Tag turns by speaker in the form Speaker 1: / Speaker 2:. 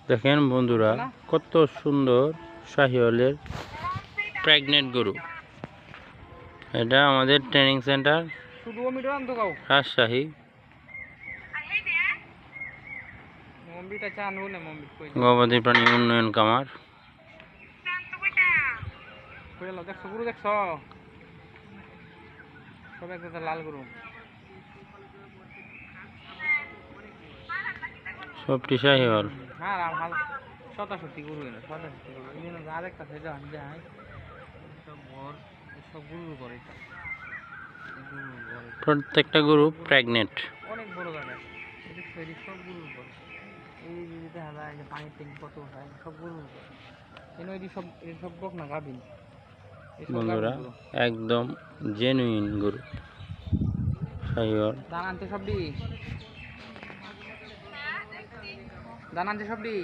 Speaker 1: দেখেন বন্ধুরা, কত সুন্দর শাহিওয়ালের প্রেগনেন্ট গরু। এটা আমাদের ট্রেনিং সেন্টার রাজশাহী। গবাদি প্রাণী উন্নয়ন কামার।
Speaker 2: লাল গরু
Speaker 1: সবটি শাহিওয়াল।
Speaker 2: হ্যাঁ, ভালো 67 গরু এলো, 67 গরু। আরেকটা সেটা যায় সব ঘর, সব গরুর ঘর। এটা
Speaker 1: প্রত্যেকটা গরু প্রেগনেন্ট।
Speaker 2: অনেক বড় জায়গা, এদিক সব গরুর ঘর। এই যে দেখা যায় যে পানির ট্যাঙ্কি কত হয়, সব গরুর ঘর। কেন এটি সব বকনা গাভিন
Speaker 1: বন্ধুরা, একদম জেনুইন গরু শাহিওয়াল।
Speaker 2: দান আনতে সবটি